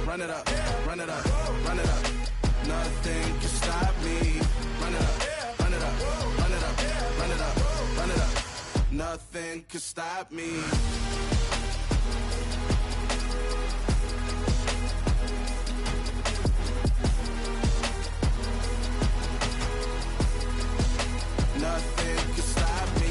run it up, run it up, run it up. Nothing can stop me. Run it up, run it up, run it up, run it up, run it up. Nothing can stop me. Nothing can stop me.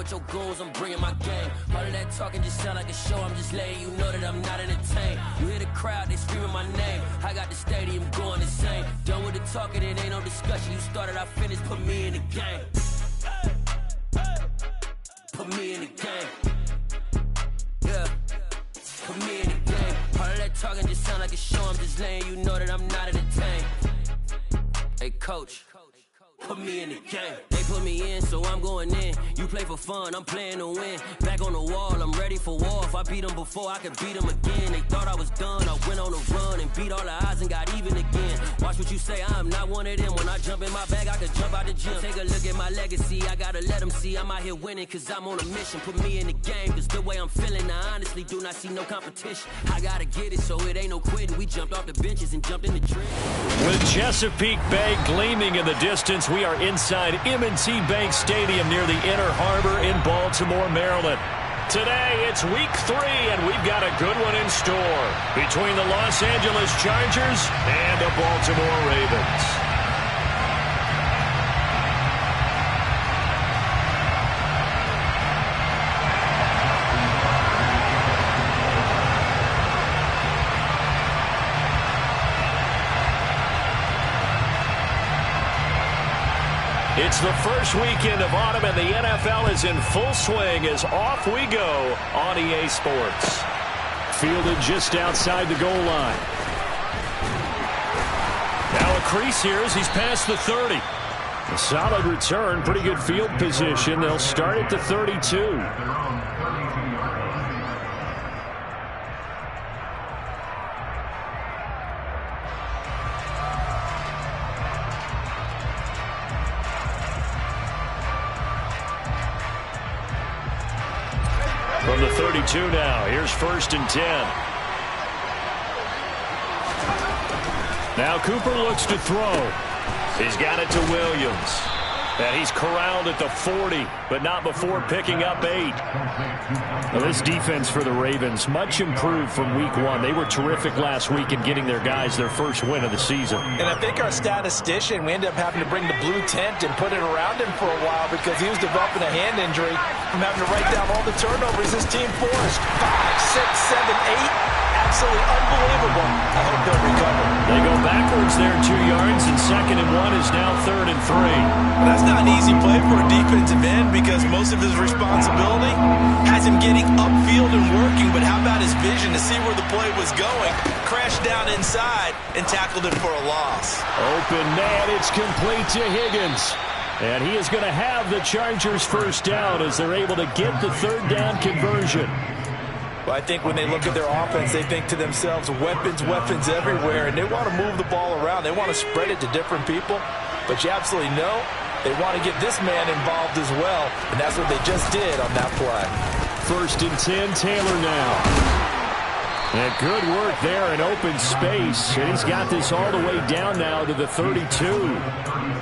Your goals, I'm bringing my game. All of that talking just sound like a show. I'm just letting you know that I'm not entertained. You hear the crowd, they screaming my name. I got the stadium going insane. Done with the talking, it ain't no discussion. You started, I finished, put me in the game. Put me in the game. Yeah, put me in the game. All of that talking just sound like a show. I'm just letting you know that I'm not entertained. Hey, coach, put me in the game. They put me in, so I'm going in. You play for fun, I'm playing to win. Back on the wall, I'm ready for war. If I beat them before, I could beat them again. They thought I was done, I went on a run and beat all the odds and got even again. Watch what you say, I'm not one of them. When I jump in my bag, I could jump out the gym. Take a look at my legacy, I gotta let them see I'm out here winning, cause I'm on a mission. Put me in the game, cause the way I'm feeling, I honestly do not see no competition. I gotta get it, so it ain't no quitting. We jumped off the benches and jumped in the trench. With Chesapeake Bay gleaming in the distance, we are inside M&T Bank Stadium near the Inner Harbor in Baltimore, Maryland. Today, it's week 3, and we've got a good one in store between the Los Angeles Chargers and the Baltimore Ravens. It's the first weekend of autumn, and the NFL is in full swing as off we go on EA Sports. Fielded just outside the goal line. Now a crease here as he's past the 30. A solid return, pretty good field position. They'll start at the 32. From the 32 now, here's 1st and 10. Now Cooper looks to throw. He's got it to Williams. And he's corralled at the 40, but not before picking up 8. Well, this defense for the Ravens, much improved from week 1. They were terrific last week in getting their guys their first win of the season. And I think our statistician, we ended up having to bring the blue tent and put it around him for a while because he was developing a hand injury from having to write down all the turnovers his team forced. 5, 6, 7, 8. Absolutely unbelievable. I hope they'll recover. They go backwards there 2 yards, and 2nd and 1 is now 3rd and 3. Well, that's not an easy play for a defensive end because most of his responsibility has him getting upfield and working, but how about his vision to see where the play was going? Crashed down inside and tackled it for a loss. Open man, it's complete to Higgins. And he is going to have the Chargers first down as they're able to get the 3rd down conversion. Well, I think when they look at their offense, they think to themselves, weapons, weapons everywhere, and they want to move the ball around. They want to spread it to different people, but you absolutely know they want to get this man involved as well, and that's what they just did on that play. 1st and 10, Taylor now. And good work there in open space, and he's got this all the way down now to the 32.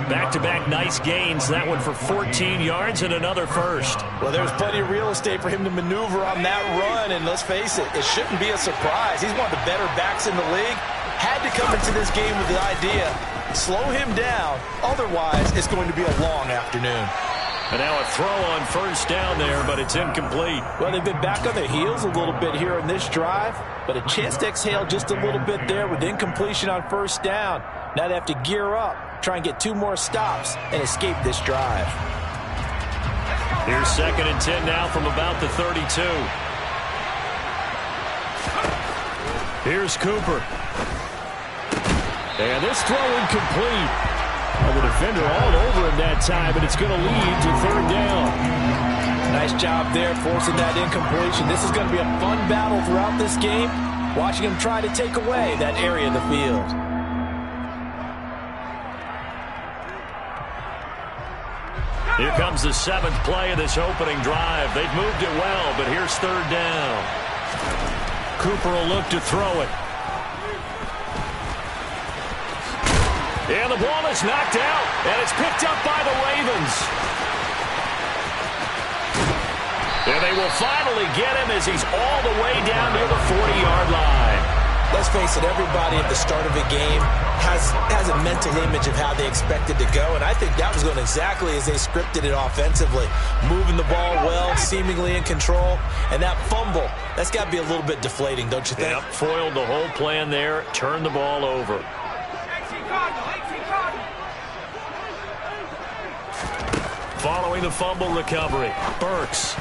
Back-to-back nice gains, that one for 14 yards and another first. Well, there's plenty of real estate for him to maneuver on that run, and let's face it, it shouldn't be a surprise. He's one of the better backs in the league. Had to come into this game with the idea, slow him down, otherwise it's going to be a long afternoon. And now a throw on 1st down there, but it's incomplete. Well, they've been back on their heels a little bit here in this drive, but a chance to exhale just a little bit there with incompletion on 1st down. Now they have to gear up, try and get 2 more stops, and escape this drive. Here's 2nd and 10 now from about the 32. Here's Cooper. And this throw incomplete. The defender all over him that time, and it's going to lead to third down. Nice job there forcing that incompletion. This is going to be a fun battle throughout this game, watching him try to take away that area of the field. Here comes the 7th play of this opening drive. They've moved it well, but here's third down. Cooper will look to throw it. And the ball is knocked out, and it's picked up by the Ravens. And they will finally get him as he's all the way down near the 40-yard line. Let's face it, everybody at the start of a game has a mental image of how they expect it to go, and I think that was going exactly as they scripted it offensively. Moving the ball well, seemingly in control, and that fumble, that's got to be a little bit deflating, don't you think? Yep, foiled the whole plan there, turned the ball over. Following the fumble recovery, Burks.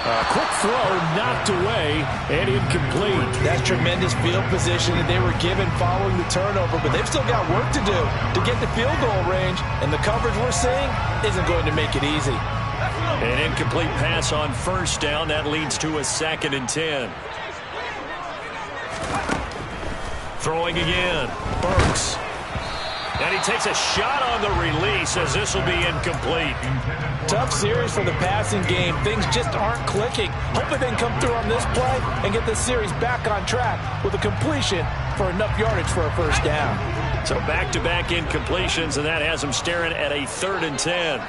Quick throw, knocked away, and incomplete. That's tremendous field position that they were given following the turnover, but they've still got work to do to get the field goal range, and the coverage we're seeing isn't going to make it easy. An incomplete pass on first down. That leads to a 2nd and 10. Throwing again, Burks. And he takes a shot on the release as this will be incomplete. Tough series for the passing game. Things just aren't clicking. Hopefully they can come through on this play and get this series back on track with a completion for enough yardage for a first down. So back-to-back incompletions, and that has them staring at a 3rd and 10.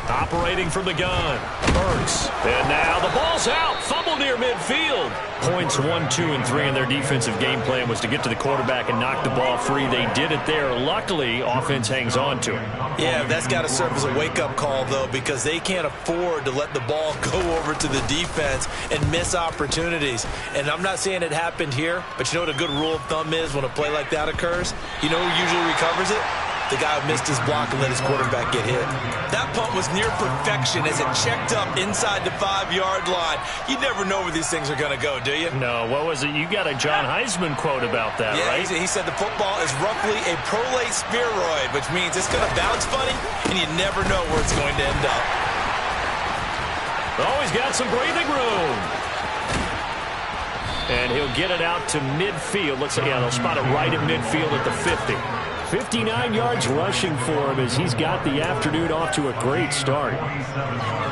Operating from the gun, Burks. And now the ball's out. Fumble near midfield. Points 1, 2, and 3 in their defensive game plan was to get to the quarterback and knock the ball free. They did it there. Luckily, offense hangs on to it. Yeah, that's got to serve as a wake-up call, though, because they can't afford to let the ball go over to the defense and miss opportunities. And I'm not saying it happened here, but you know what a good rule of thumb is when a play like that occurs? You know who usually recovers it? The guy who missed his block and let his quarterback get hit. That punt was near perfection as it checked up inside the 5-yard line. You never know where these things are going to go, do you? No, what was it? You got a John Heisman quote about that, right? Yeah, he said the football is roughly a prolate spheroid, which means it's going to bounce funny, and you never know where it's going to end up. Oh, he's got some breathing room. And he'll get it out to midfield. Looks like, yeah, they'll spot it right at midfield at the 50. 59 yards rushing for him as he's got the afternoon off to a great start.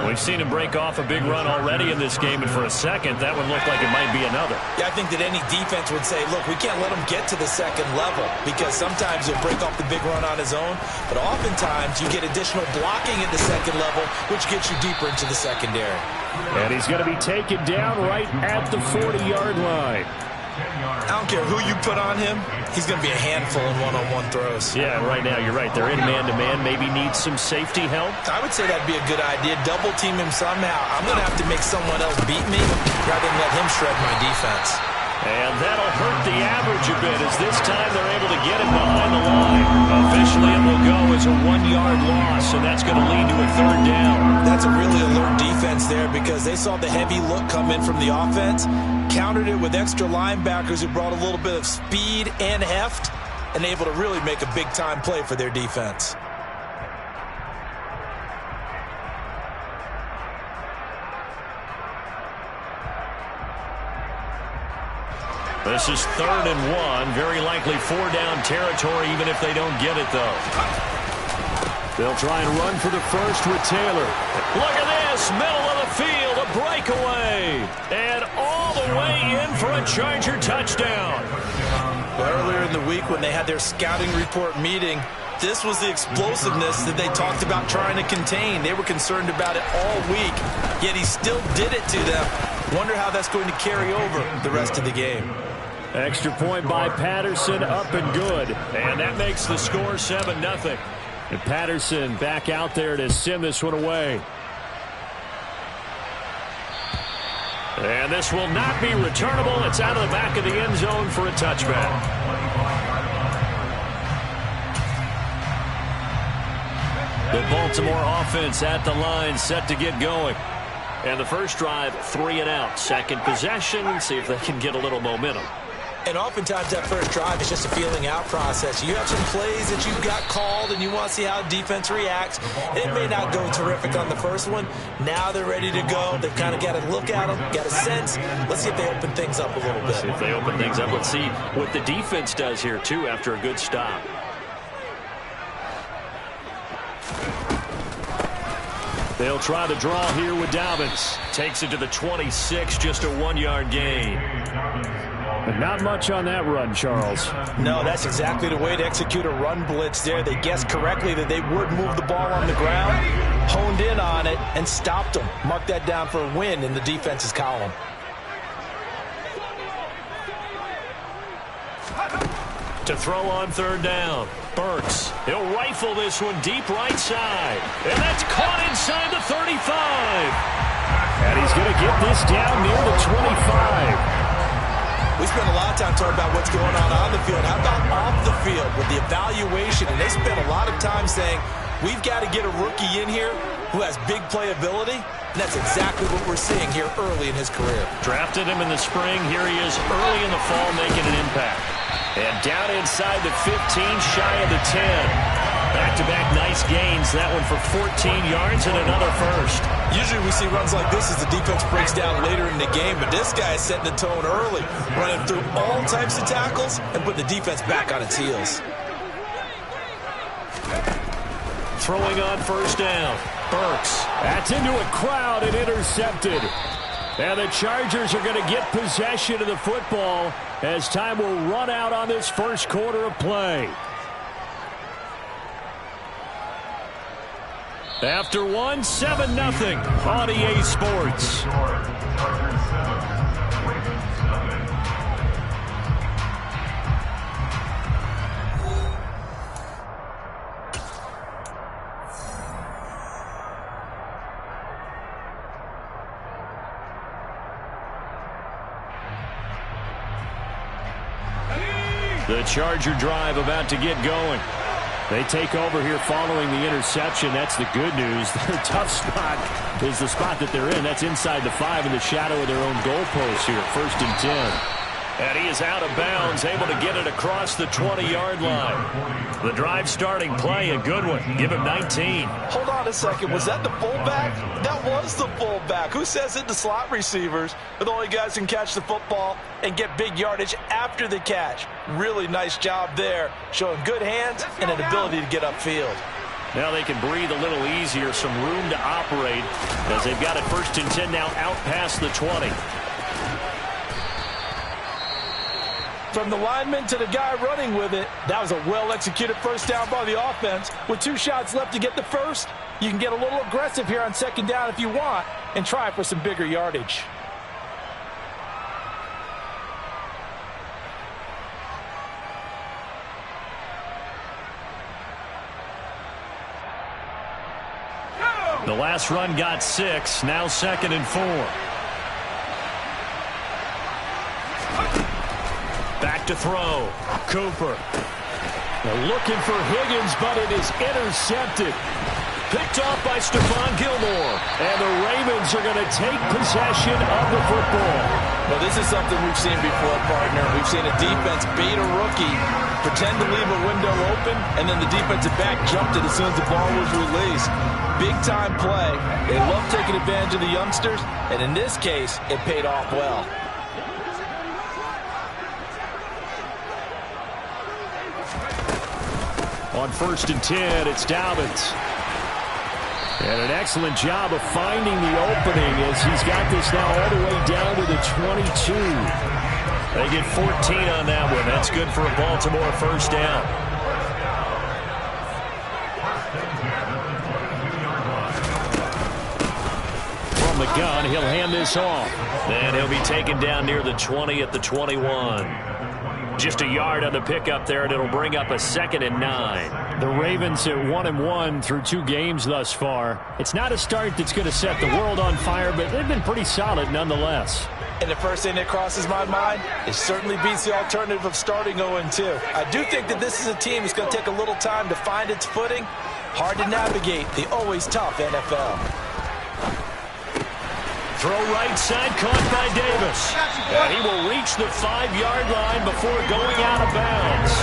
We've seen him break off a big run already in this game, and for a second, that one looked like it might be another. Yeah, I think that any defense would say, look, we can't let him get to the second level because sometimes he'll break off the big run on his own, but oftentimes you get additional blocking at the second level, which gets you deeper into the secondary. And he's going to be taken down right at the 40-yard line. I don't care who you put on him, he's going to be a handful in one-on-one throws. Yeah, right now you're right. They're in man-to-man. Maybe needs some safety help. I would say that'd be a good idea. Double-team him somehow. I'm going to have to make someone else beat me rather than let him shred my defense. And that'll hurt the average a bit as this time they're able to get him behind the line. Officially, it will go as a 1-yard loss, and that's going to lead to a 3rd down. That's a really alert defense there because they saw the heavy look come in from the offense, countered it with extra linebackers who brought a little bit of speed and heft, and able to really make a big-time play for their defense. This is 3rd and 1. Very likely 4-down territory, even if they don't get it, though. They'll try and run for the first with Taylor. Look at this. Middle of the field. A breakaway. And all the way in for a Charger touchdown. Earlier in the week when they had their scouting report meeting, this was the explosiveness that they talked about trying to contain. They were concerned about it all week, yet he still did it to them. Wonder how that's going to carry over the rest of the game. Extra point by Patterson, up and good. And that makes the score 7-0. And Patterson back out there to send this one away. And this will not be returnable. It's out of the back of the end zone for a touchback. The Baltimore offense at the line, set to get going. And the first drive, 3 and out. Second possession, see if they can get a little momentum. And oftentimes that first drive is just a feeling out process. You have some plays that you've got called and you want to see how defense reacts. It may not go terrific on the first one. Now they're ready to go. They've kind of got to look at them, got a sense. Let's see if they open things up a little bit. See if they open things up. Let's see what the defense does here, too, after a good stop. They'll try the draw here with Dobbins. Takes it to the 26, just a 1-yard gain. But not much on that run, Charles. No, that's exactly the way to execute a run blitz there. They guessed correctly that they would move the ball on the ground, honed in on it, and stopped them. Mark that down for a win in the defense's column. To throw on third down. Burks. He'll rifle this one deep right side. And that's caught inside the 35. And he's going to get this down near the 25. We spent a lot of time talking about what's going on the field. How about off the field with the evaluation? And they spent a lot of time saying, we've got to get a rookie in here who has big playability. And that's exactly what we're seeing here early in his career. Drafted him in the spring. Here he is early in the fall making an impact. And down inside the 15, shy of the 10. Back-to-back nice gains. That one for 14 yards and another first. Usually we see runs like this as the defense breaks down later in the game, but this guy is setting the tone early, running through all types of tackles and putting the defense back on its heels. Throwing on first down. Burks. That's into a crowd and intercepted. And the Chargers are going to get possession of the football as time will run out on this first quarter of play. After one, 7-0 on EA Sports. The Charger drive about to get going. They take over here following the interception. That's the good news. Their tough spot is the spot that they're in. That's inside the 5 in the shadow of their own goalpost here. 1st and 10. And he is out of bounds, able to get it across the 20-yard line. The drive starting play, a good one. Give him 19. Hold on a second. Was that the fullback? That was the fullback. Who says it? The slot receivers are the only guys who can catch the football and get big yardage after the catch. Really nice job there, showing good hands and an ability to get upfield. Now they can breathe a little easier, some room to operate as they've got it 1st and 10 now out past the 20. From the lineman to the guy running with it, that was a well-executed first down by the offense. With 2 shots left to get the first, you can get a little aggressive here on 2nd down if you want and try for some bigger yardage. The last run got 6, now 2nd and 4. Back to throw. Cooper. They're looking for Higgins, but it is intercepted. Picked off by Stephon Gilmore. And the Ravens are going to take possession of the football. Well, this is something we've seen before, partner. We've seen a defense bait a rookie, pretend to leave a window open, and then the defensive back jumped it as soon as the ball was released. Big-time play. They love taking advantage of the youngsters, and in this case, it paid off well. On 1st and 10, it's Dobbins. And an excellent job of finding the opening as he's got this now all the way down to the 22. They get 14 on that one. That's good for a Baltimore first down. From the gun, he'll hand this off. And he'll be taken down near the 20 at the 21. Just a yard on the pickup there, and it'll bring up a 2nd and 9. The Ravens at 1-1 through 2 games thus far. It's not a start that's going to set the world on fire, but they've been pretty solid nonetheless. And the first thing that crosses my mind, it certainly beats the alternative of starting 0-2. I do think that this is a team that's going to take a little time to find its footing. Hard to navigate the always tough NFL. Throw right side, caught by Davis. And he will reach the 5-yard line before going out of bounds.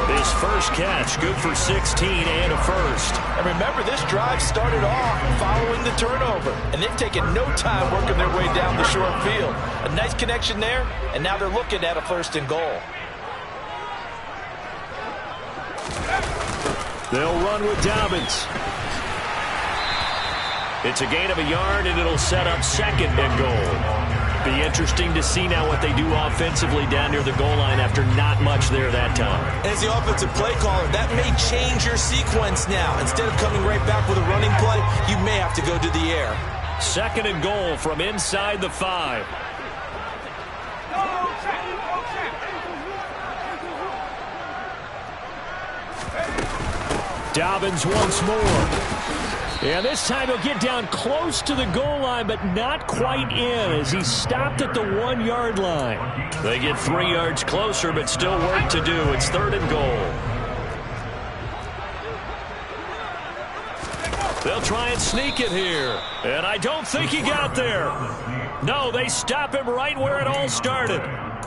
His first catch, good for 16 and a first. And remember, this drive started off following the turnover. And they've taken no time working their way down the short field. A nice connection there, and now they're looking at a 1st and goal. They'll run with Dobbins. It's a gain of a yard, and it'll set up 2nd and goal. Be interesting to see now what they do offensively down near the goal line after not much there that time. As the offensive play caller, that may change your sequence now. Instead of coming right back with a running play, you may have to go to the air. 2nd and goal from inside the 5. Dobbins once more. And this time he'll get down close to the goal line, but not quite in as he stopped at the 1-yard line. They get 3 yards closer, but still work to do. It's 3rd and goal. They'll try and sneak it here. And I don't think he got there. No, they stop him right where it all started.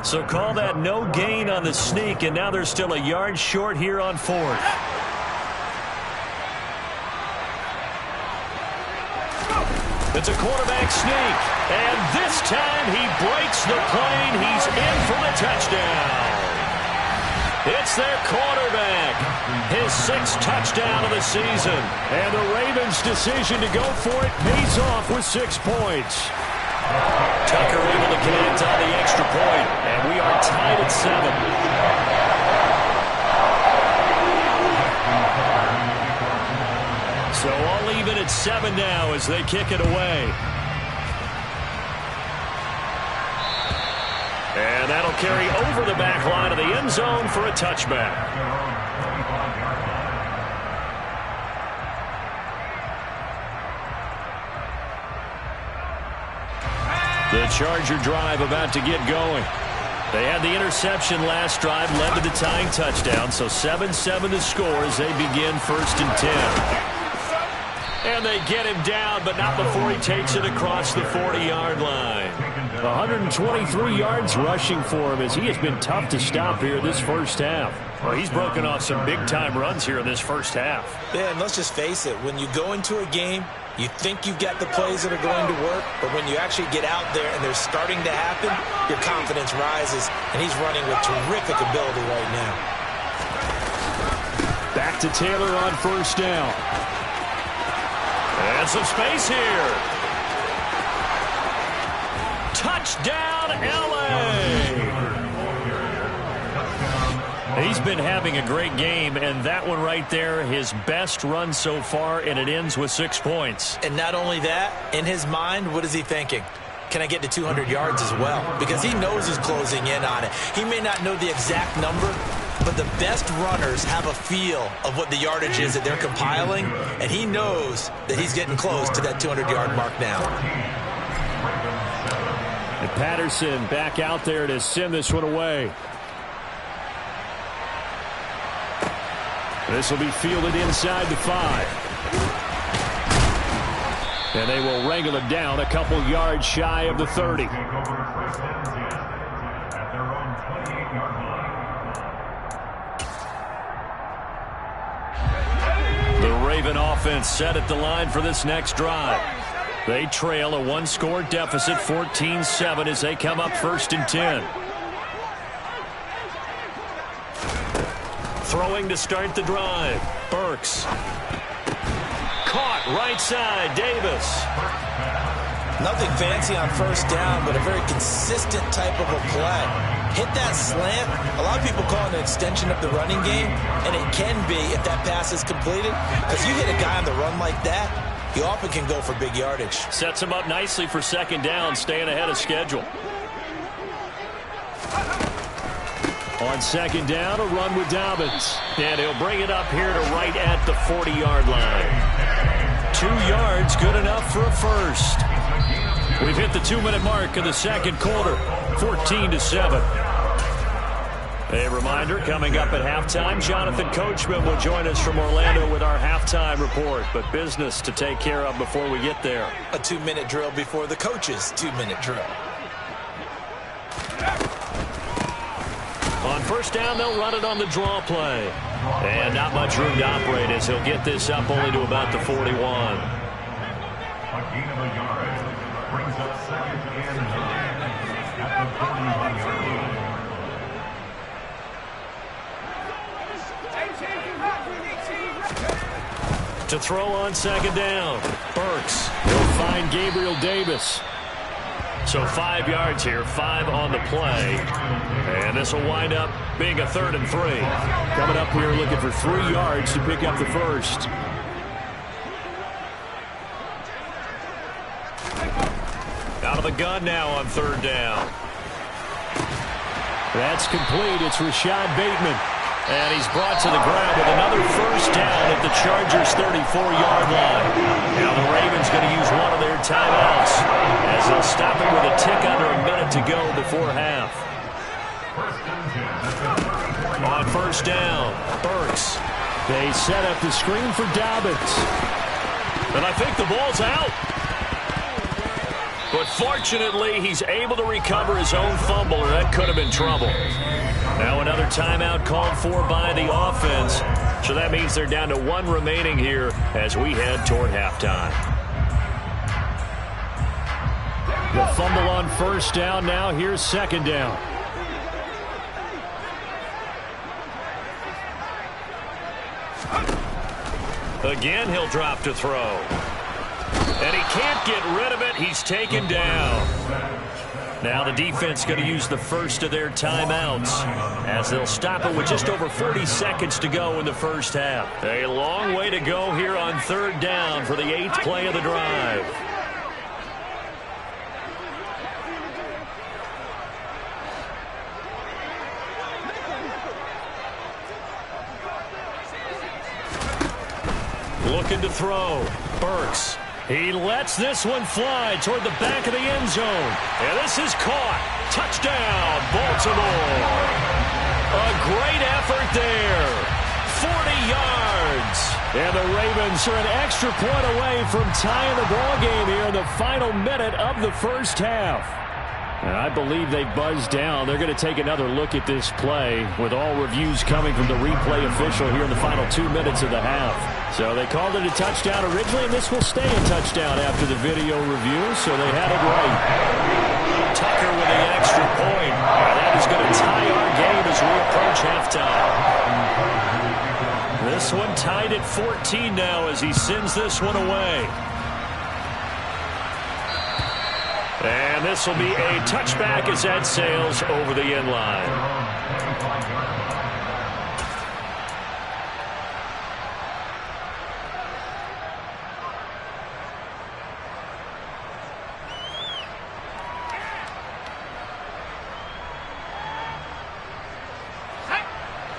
So call that no gain on the sneak, and now they're still a yard short here on 4th. It's a quarterback sneak, and this time he breaks the plane. He's in for the touchdown. It's their quarterback, his 6th touchdown of the season. And the Ravens' decision to go for it pays off with 6 points. Tucker able to connect on the extra point, and we are tied at 7. So all even at 7 now as they kick it away. And that'll carry over the back line of the end zone for a touchback. The Charger drive about to get going. They had the interception last drive, led to the tying touchdown, so 7-7 to score as they begin 1st and 10. And they get him down, but not before he takes it across the 40-yard line. 123 yards rushing for him as he has been tough to stop here this first half. Well, he's broken off some big-time runs here in this first half. Yeah, and let's just face it. When you go into a game, you think you've got the plays that are going to work, but when you actually get out there and they're starting to happen, your confidence rises, and he's running with terrific ability right now. Back to Taylor on 1st down. And some space here. Touchdown, L.A. He's been having a great game, and that one right there, his best run so far, and it ends with 6 points. And not only that, in his mind, what is he thinking? Can I get to 200 yards as well? Because he knows he's closing in on it. He may not know the exact number, but the best runners have a feel of what the yardage is that they're compiling, and he knows that he's getting close to that 200-yard mark now. And Patterson back out there to send this one away. This will be fielded inside the 5. And they will wrangle it down a couple yards shy of the 30. The Raven offense set at the line for this next drive. They trail a 1-score deficit, 14-7, as they come up 1st and 10. Throwing to start the drive. Burks. Caught right side. Davis. Nothing fancy on 1st down, but a very consistent type of a play. Hit that slant. A lot of people call it an extension of the running game, and it can be if that pass is completed. Because you hit a guy on the run like that, he often can go for big yardage. Sets him up nicely for 2nd down, staying ahead of schedule. On second down, a run with Dobbins. And he'll bring it up here to right at the 40-yard line. 2 yards, good enough for a first. We've hit the 2-minute mark of the second quarter, 14-7. A reminder, coming up at halftime, Jonathan Coachman will join us from Orlando with our halftime report. But business to take care of before we get there. A 2-minute drill before the coach's 2-minute drill. On first down, they'll run it on the draw play. And not much room to operate as he'll get this up only to about the 41. A gain of a yard brings up second and 9 at the 41-yard line. To throw on second down, Burks. He'll find Gabriel Davis. So 5 yards here, 5 on the play. And this will wind up being a 3rd and 3. Coming up here looking for 3 yards to pick up the first. Out of the gun now on 3rd down. That's complete. It's Rashad Bateman. And he's brought to the ground with another first down at the Chargers' 34-yard line. Now the Ravens going to use one of their timeouts as they'll stop it with a tick under a minute to go before half. On first down, Burks. They set up the screen for Dobbins. And I think the ball's out. But fortunately, he's able to recover his own fumble, or that could have been trouble. Now another timeout called for by the offense. So that means they're down to 1 remaining here as we head toward halftime. The fumble on first down. Now here's second down. Again, he'll drop to throw. And he can't get rid of it. He's taken down. Now the defense going to use the first of their timeouts as they'll stop it with just over 40 seconds to go in the first half. A long way to go here on 3rd down for the 8th play of the drive. Looking to throw. Burks. He lets this one fly toward the back of the end zone. And this is caught. Touchdown, Baltimore. A great effort there. 40 yards. And the Ravens are an extra point away from tying the ball game here in the final minute of the first half. And I believe they buzzed down. They're going to take another look at this play with all reviews coming from the replay official here in the final 2 minutes of the half. So they called it a touchdown originally, and this will stay a touchdown after the video review, so they had it right. Tucker with the extra point. And that is going to tie our game as we approach halftime. This one tied at 14 now as he sends this one away. And this will be a touchback as that sails over the end line.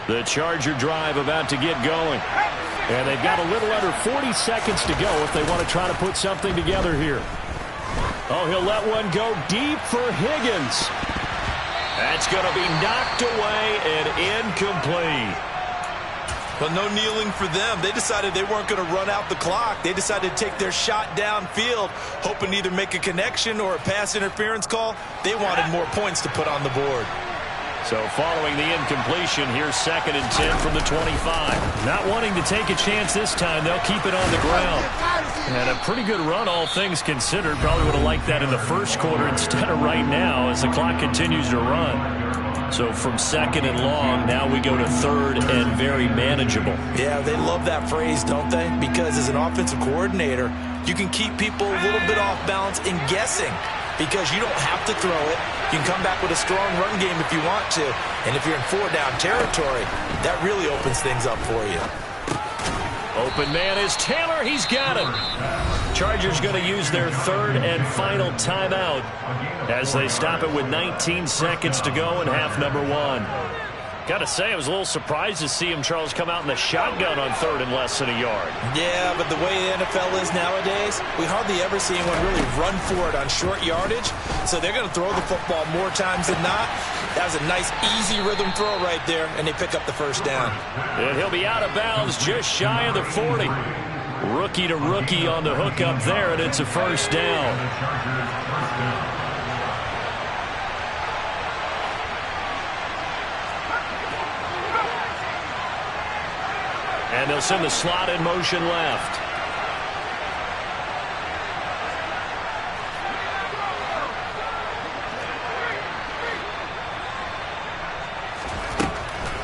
The Charger drive about to get going. And they've got a little under 40 seconds to go if they want to try to put something together here. Oh, he'll let one go deep for Higgins. That's going to be knocked away and incomplete. Well, no kneeling for them. They decided they weren't going to run out the clock. They decided to take their shot downfield, hoping to either make a connection or a pass interference call. They wanted more points to put on the board. So following the incompletion, here's 2nd and 10 from the 25. Not wanting to take a chance this time, they'll keep it on the ground. And a pretty good run, all things considered. Probably would have liked that in the first quarter instead of right now as the clock continues to run. So from 2nd and long, now we go to 3rd and very manageable. Yeah, they love that phrase, don't they? Because as an offensive coordinator, you can keep people a little bit off balance and guessing. Because you don't have to throw it. You can come back with a strong run game if you want to. And if you're in 4-down territory, that really opens things up for you. Open man is Taylor. He's got him. Chargers going to use their 3rd and final timeout as they stop it with 19 seconds to go in half number 1. Got to say, I was a little surprised to see him, Charles, come out in the shotgun on 3rd and less than a yard. Yeah, but the way the NFL is nowadays, we hardly ever see anyone really run for it on short yardage. So they're going to throw the football more times than not. That was a nice, easy rhythm throw right there, and they pick up the first down. And he'll be out of bounds just shy of the 40. Rookie to rookie on the hook up there, and it's a first down. And they'll send the slot in motion left.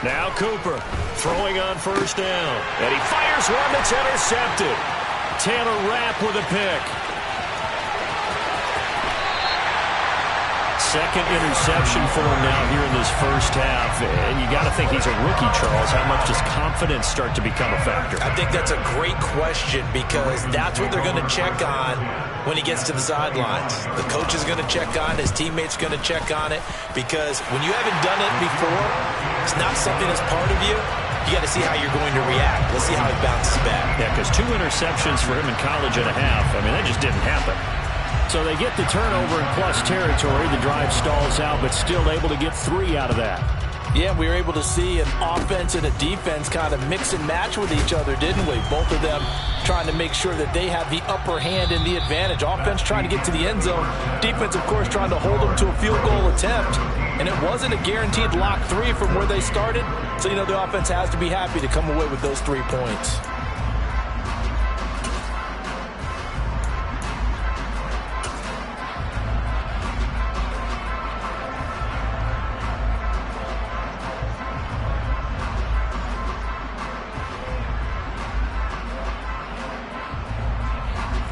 Now Cooper throwing on first down. And he fires one that's intercepted. Taylor Rapp with a pick. Second interception for him now here in this first half. And you got to think he's a rookie, Charles. How much does confidence start to become a factor? I think that's a great question because that's what they're going to check on when he gets to the sidelines. The coach is going to check on it. His teammates are going to check on it because when you haven't done it before, it's not something that's part of you. You got to see how you're going to react. Let's see how he bounces back. Yeah, because 2 interceptions for him in college and a half. I mean, that just didn't happen. So they get the turnover in plus territory. The drive stalls out, but still able to get 3 out of that. Yeah, we were able to see an offense and a defense kind of mix and match with each other, didn't we? Both of them trying to make sure that they have the upper hand and the advantage. Offense trying to get to the end zone. Defense, of course, trying to hold them to a field goal attempt. And it wasn't a guaranteed lock 3 from where they started. So, you know, the offense has to be happy to come away with those 3 points.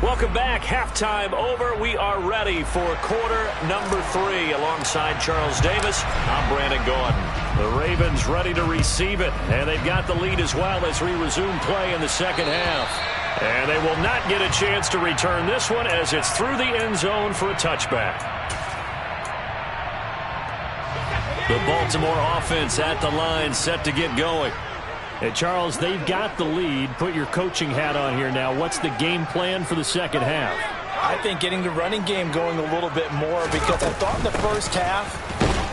Welcome back. Halftime over. We are ready for quarter number 3. Alongside Charles Davis, I'm Brandon Gordon. The Ravens ready to receive it, and they've got the lead as well as we resume play in the second half. And they will not get a chance to return this one as it's through the end zone for a touchback. The Baltimore offense at the line, set to get going. Hey, Charles, they've got the lead. Put your coaching hat on here now. What's the game plan for the second half? I think getting the running game going a little bit more because I thought in the first half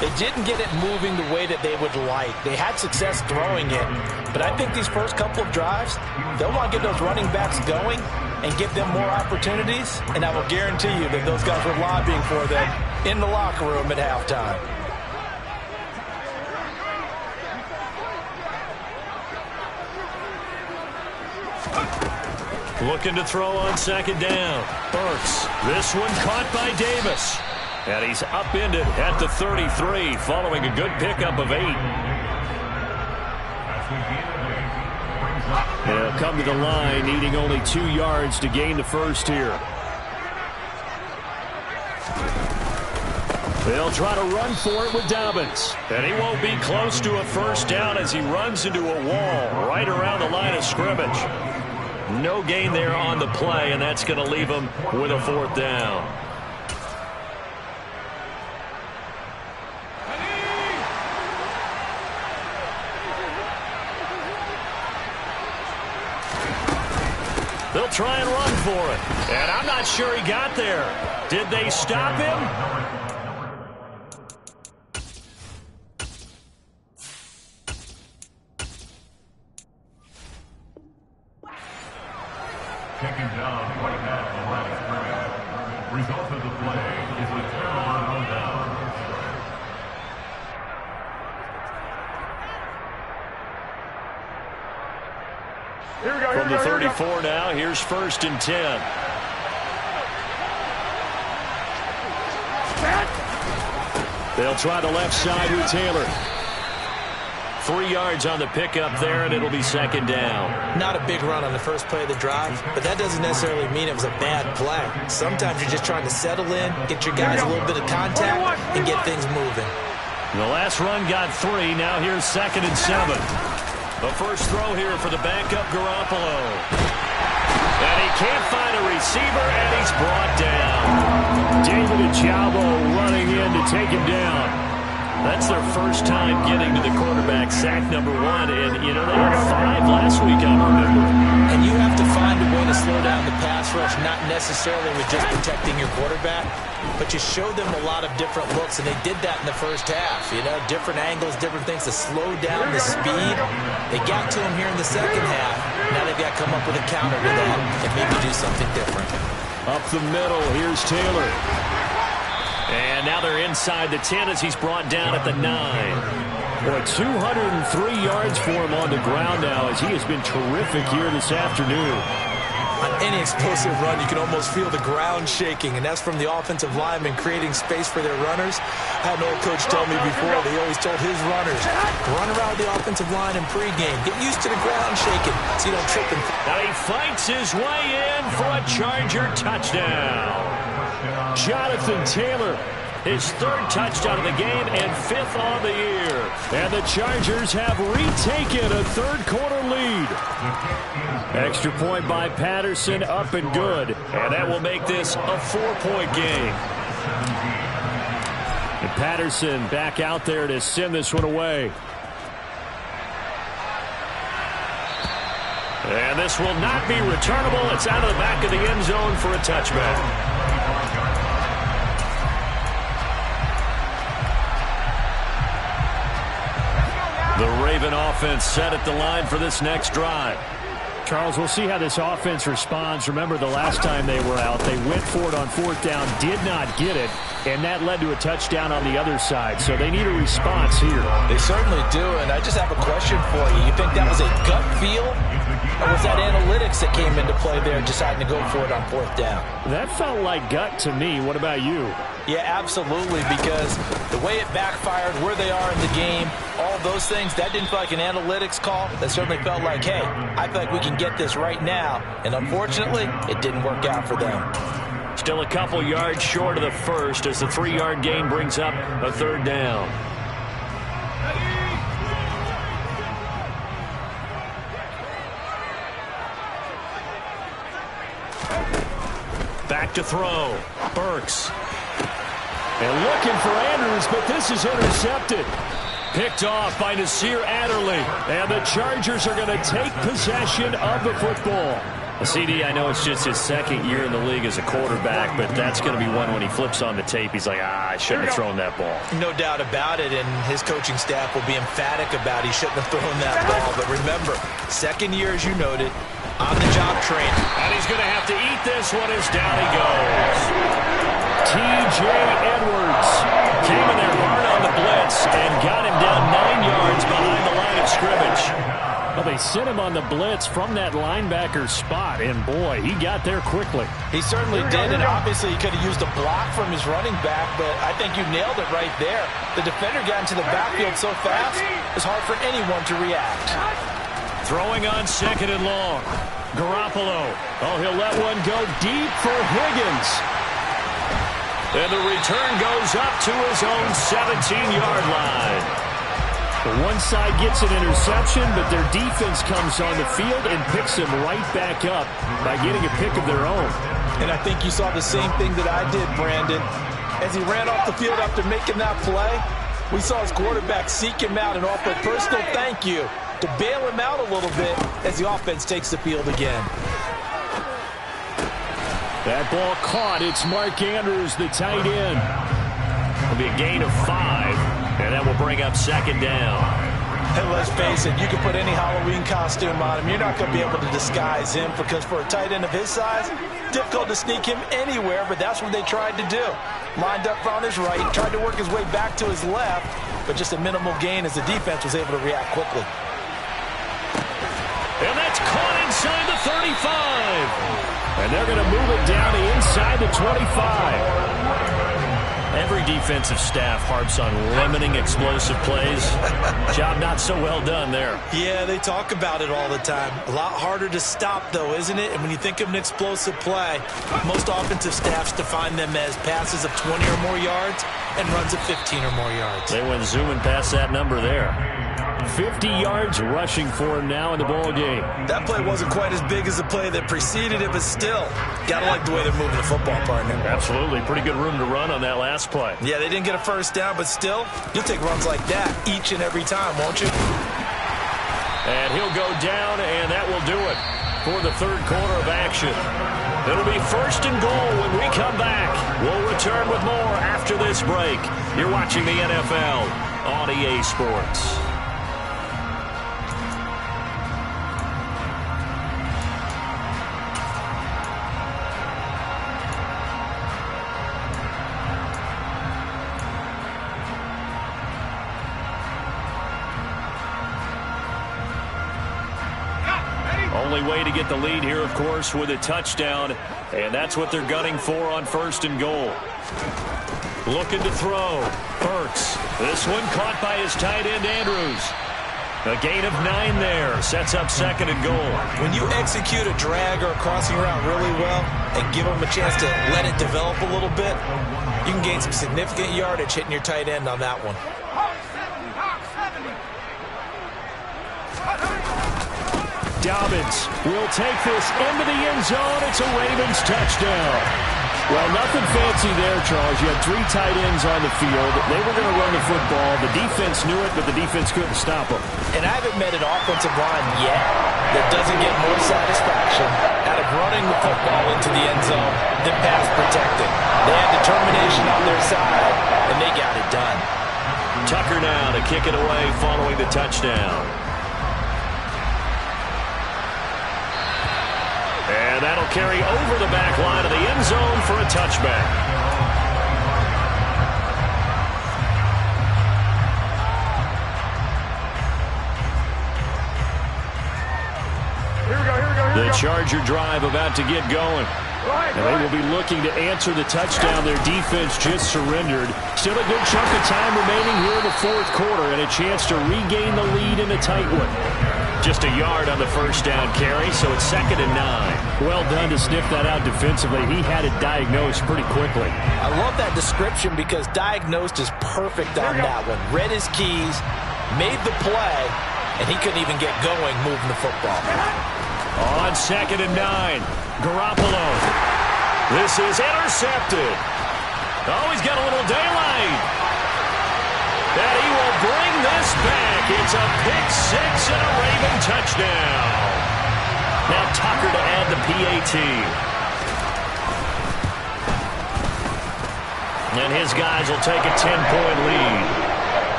they didn't get it moving the way that they would like. They had success throwing it, but I think these first couple of drives, they'll want to get those running backs going and give them more opportunities, and I will guarantee you that those guys were lobbying for them in the locker room at halftime. Looking to throw on second down. Burks. This one caught by Davis. And he's upended at the 33 following a good pickup of 8. They'll come to the line needing only 2 yards to gain the first here. They'll try to run for it with Dobbins. And he won't be close to a first down as he runs into a wall right around the line of scrimmage. No gain there on the play, and that's going to leave him with a 4th down. They'll try and run for it. And I'm not sure he got there. Did they stop him? Taken down right at the line of scrimmage. Result of the play is a turnover on down. From the 34 now, here's 1st and 10. They'll try the left side with Taylor. 3 yards on the pickup there, and it'll be second down. Not a big run on the first play of the drive, but that doesn't necessarily mean it was a bad play. Sometimes you're just trying to settle in, get your guys a little bit of contact, and get things moving. The last run got 3. Now here's 2nd and 7. The first throw here for the backup Garoppolo. And he can't find a receiver, and he's brought down. David Ojabo running in to take him down. That's their first time getting to the quarterback, sack number 1. And, you know, they had 5 last week, I remember. And you have to find a way to slow down the pass rush, not necessarily with just protecting your quarterback, but you show them a lot of different looks, and they did that in the first half. You know, different angles, different things to slow down the speed. They got to him here in the second half. Now they've got to come up with a counter to that and maybe do something different. Up the middle, here's Taylor. And now they're inside the 10 as he's brought down at the 9. Boy, 203 yards for him on the ground now as he has been terrific here this afternoon. On any explosive run, you can almost feel the ground shaking, and that's from the offensive linemen creating space for their runners. I had an old coach tell me before, they always told his runners, run around the offensive line in pregame. Get used to the ground shaking so you don't trip and fall. Now he fights his way in for a Charger touchdown. Jonathan Taylor, his 3rd touchdown of the game and 5th on the year. And the Chargers have retaken a 3rd quarter lead. Extra point by Patterson, up and good. And that will make this a 4-point game. And Patterson back out there to send this one away. And this will not be returnable. It's out of the back of the end zone for a touchback. The Raven offense set at the line for this next drive. Charles, we'll see how this offense responds. Remember the last time they were out, they went for it on 4th down, did not get it, and that led to a touchdown on the other side. So they need a response here. They certainly do, and I just have a question for you. You think that was a gut feel, or was that analytics that came into play there deciding to go for it on 4th down? That felt like gut to me. What about you? Yeah, absolutely, because the way it backfired, where they are in the game, all those things, that didn't feel like an analytics call. That certainly felt like, hey, I feel like we can get this right now. And unfortunately, it didn't work out for them. Still a couple yards short of the first as the 3-yard gain brings up a 3rd down. Back to throw. Burks. And looking for Andrews, but this is intercepted. Picked off by Nasir Adderley. And the Chargers are going to take possession of the football. CD, I know it's just his 2nd year in the league as a quarterback, but that's going to be one when he flips on the tape. He's like, I shouldn't have thrown that ball. No doubt about it, and his coaching staff will be emphatic about he shouldn't have thrown that ball. But remember, 2nd year, as you noted, on-the-job training. And he's going to have to eat this one as down he goes. T.J. Edwards came in there hard on the blitz and got him down 9 yards behind the line of scrimmage. Well, they sent him on the blitz from that linebacker spot, and boy, he got there quickly. He certainly did, and obviously he could have used a block from his running back, but I think you nailed it right there. The defender got into the backfield so fast, it's hard for anyone to react. Throwing on 2nd and long. Garoppolo. Oh, he'll let one go deep for Higgins. And the return goes up to his own 17-yard line. One side gets an interception, but their defense comes on the field and picks him right back up by getting a pick of their own. And I think you saw the same thing that I did, Brandon. As he ran off the field after making that play, we saw his quarterback seek him out and offer a personal thank you to bail him out a little bit as the offense takes the field again. That ball caught. It's Mark Andrews, the tight end. It'll be a gain of 5, and that will bring up 2nd down. And let's face it, you can put any Halloween costume on him. You're not going to be able to disguise him because for a tight end of his size, difficult to sneak him anywhere, but that's what they tried to do. Lined up on his right, tried to work his way back to his left, but just a minimal gain as the defense was able to react quickly. And that's caught inside the 35. And they're going to move it down to inside the 25. Every defensive staff harps on limiting explosive plays. Job not so well done there. Yeah, they talk about it all the time. A lot harder to stop, though, isn't it? And when you think of an explosive play, most offensive staffs define them as passes of 20 or more yards and runs of 15 or more yards. They went zooming past that number there. 50 yards rushing for him now in the ball game. That play wasn't quite as big as the play that preceded it, but still, got to like the way they're moving the football, partner. Absolutely. Pretty good room to run on that last play. Yeah, they didn't get a first down, but still, you'll take runs like that each and every time, won't you? And he'll go down, and that will do it for the third quarter of action. It'll be 1st and goal when we come back. We'll return with more after this break. You're watching the NFL on EA Sports. Only way to get the lead here, of course, with a touchdown, and that's what they're gunning for on 1st and goal. Looking to throw. Burks. This one caught by his tight end, Andrews. A gain of 9 there. Sets up 2nd and goal. When you execute a drag or a crossing route really well and give them a chance to let it develop a little bit, you can gain some significant yardage hitting your tight end on that one. Dobbins will take this into the end zone. It's a Ravens touchdown. Well, nothing fancy there, Charles. You had 3 tight ends on the field. They were going to run the football. The defense knew it, but the defense couldn't stop them. And I haven't met an offensive line yet that doesn't get more satisfaction out of running the football into the end zone than pass protecting. They had determination on their side, and they got it done. Tucker now to kick it away following the touchdown. And that'll carry over the back line of the end zone for a touchback. The Charger drive about to get going. And they will be looking to answer the touchdown their defense just surrendered. Still a good chunk of time remaining here in the 4th quarter and a chance to regain the lead in a tight one. Just a yard on the first down carry, so it's 2nd and 9. Well done to sniff that out defensively. He had it diagnosed pretty quickly. I love that description because diagnosed is perfect on that one. Read his keys, made the play, and he couldn't even get going moving the football. On 2nd and 9, Garoppolo. This is intercepted. Oh, he's got a little daylight. And he will bring this back. It's a pick-6 and a Raven touchdown. Now Tucker to add the PAT. And his guys will take a 10-point lead.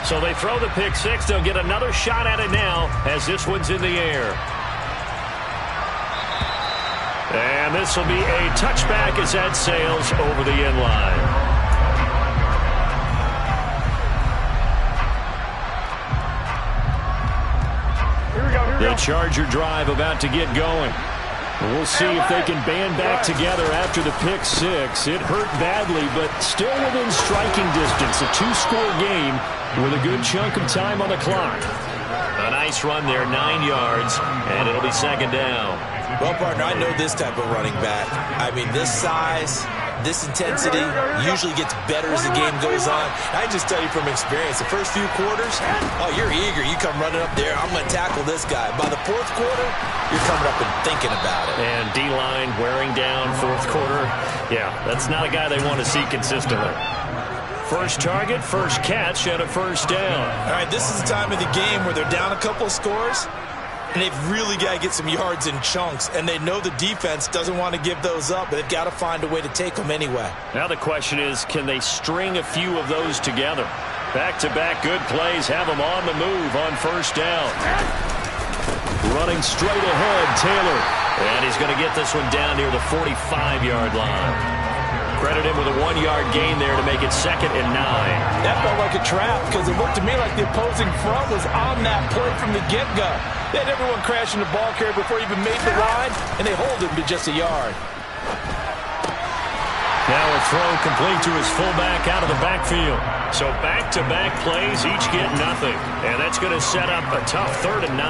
So they throw the pick-6. They'll get another shot at it now as this one's in the air. And this will be a touchback as that sails over the end line. The Charger drive about to get going. We'll see if they can band back together after the pick-6. It hurt badly, but still within striking distance. A 2-score game with a good chunk of time on the clock. A nice run there, 9 yards, and it'll be 2nd down. Well, partner, I know this type of running back. I mean, this size, this intensity usually gets better as the game goes on. I just tell you from experience, the first few quarters, oh, you're eager. You come running up there, I'm going to tackle this guy. By the 4th quarter, you're coming up and thinking about it. And D-line wearing down 4th quarter. Yeah, that's not a guy they want to see consistently. First target, first catch, and a first down. All right, this is the time of the game where they're down a couple of scores, and they've really got to get some yards in chunks, and they know the defense doesn't want to give those up, but they've got to find a way to take them anyway. Now the question is, can they string a few of those together? Back-to-back good plays have them on the move on first down. Running straight ahead, Taylor. And he's going to get this one down near the 45-yard line. Credit him with a 1-yard gain there to make it 2nd and 9. That felt like a trap because it looked to me like the opposing front was on that play from the get-go. They had everyone crashing the ball carrier before he even made the line, and they hold him to just a yard. Now a throw complete to his fullback out of the backfield. So back-to-back plays, each get nothing. And that's going to set up a tough 3rd and 9.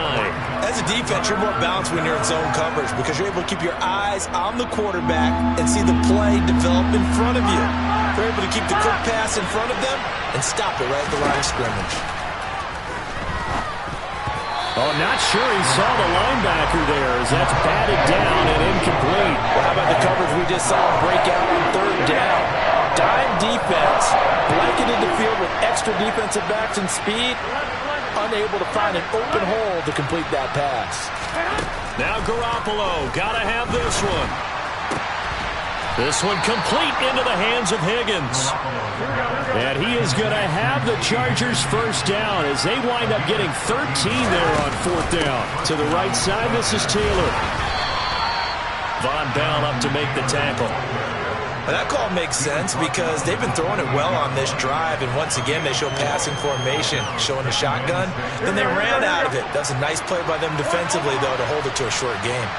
As a defense, you're more balanced when you're in zone coverage because you're able to keep your eyes on the quarterback and see the play develop in front of you. You're able to keep the quick pass in front of them and stop it right at the line of scrimmage. Oh, not sure he saw the linebacker there as that's batted down and incomplete. Well, how about the coverage we just saw him break out on 3rd down? Dime defense, blanketed the field with extra defensive backs and speed, unable to find an open hole to complete that pass. Now Garoppolo, gotta have this one. This one complete into the hands of Higgins. And he is going to have the Chargers first down as they wind up getting 13 there on 4th down. To the right side, this is Taylor. Von Bell up to make the tackle. Well, that call makes sense because they've been throwing it well on this drive, and once again they show passing formation, showing the shotgun. Then they ran out of it. That's a nice play by them defensively, though, to hold it to a short game.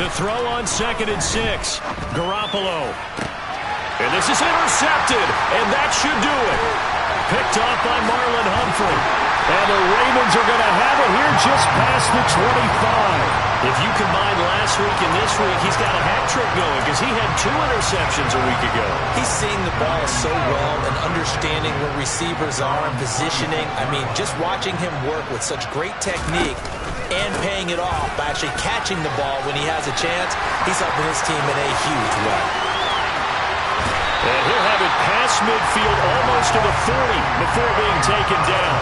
To throw on 2nd and 6, Garoppolo. And this is intercepted, and that should do it. Picked off by Marlon Humphrey. And the Ravens are going to have it here just past the 25. If you combine last week and this week, he's got a hat trick going because he had 2 interceptions a week ago. He's seeing the ball so well and understanding where receivers are and positioning. I mean, just watching him work with such great technique and paying it off by actually catching the ball when he has a chance, he's helping his team in a huge way. And he'll have it past midfield almost to the 40 before being taken down.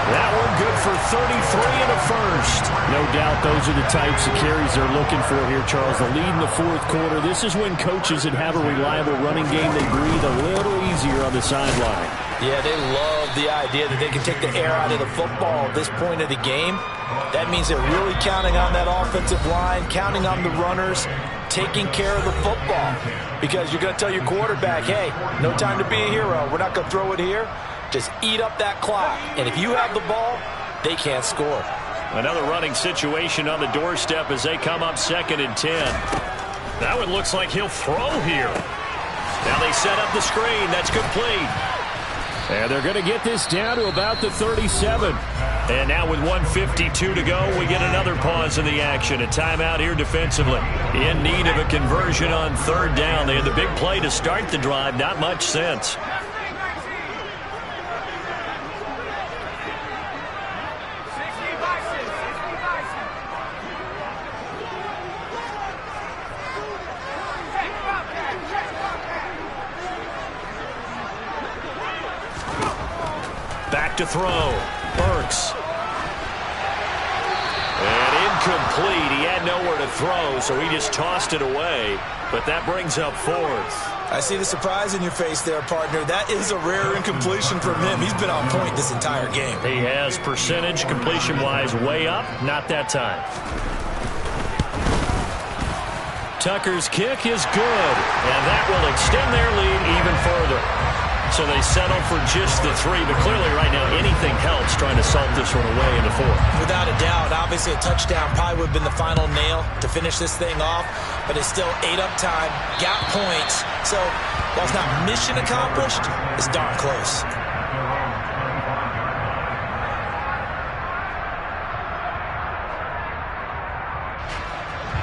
That one good for 33 and a first. No doubt those are the types of carries they're looking for here, Charles. The lead in the 4th quarter. This is when coaches that have a reliable running game, they breathe a little easier on the sideline. Yeah, they love the idea that they can take the air out of the football at this point of the game. That means they're really counting on that offensive line, counting on the runners, taking care of the football. Because you're going to tell your quarterback, hey, no time to be a hero. We're not going to throw it here. Just eat up that clock. And if you have the ball, they can't score. Another running situation on the doorstep as they come up 2nd and 10. That one looks like he'll throw here. Now they set up the screen. That's complete. And they're going to get this down to about the 37. And now with 1:52 to go, we get another pause in the action. A timeout here defensively. In need of a conversion on 3rd down. They had the big play to start the drive. Not much sense. Back to throw. Burks. And incomplete. He had nowhere to throw, so he just tossed it away. But that brings up 4th. I see the surprise in your face there, partner. That is a rare incompletion from him. He's been on point this entire game. He has percentage, completion-wise, way up. Not that time. Tucker's kick is good, and that will extend their lead even further. So they settle for just the 3, but clearly right now anything helps trying to salt this one away in the 4th. Without a doubt, obviously a touchdown probably would have been the final nail to finish this thing off, but it's still 8 up time, got points. So while it's not mission accomplished, it's darn close.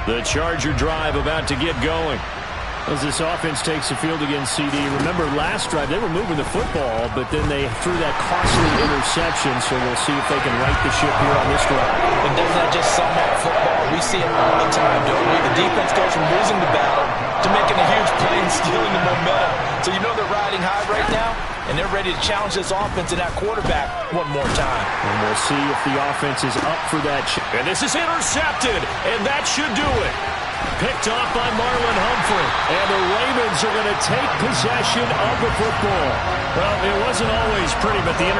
The Charger drive about to get going. As this offense takes the field against CD. Remember, last drive, they were moving the football, but then they threw that costly interception, so we'll see if they can right the ship here on this drive. And doesn't that just sum up football? We see it all the time, don't we? The defense goes from losing the battle to making a huge play and stealing the momentum. So you know they're riding high right now, and they're ready to challenge this offense and that quarterback one more time. And we'll see if the offense is up for that. And this is intercepted, and that should do it. Picked off by Marlon Humphrey. And the Ravens are going to take possession of the football. Well, it wasn't always pretty, but the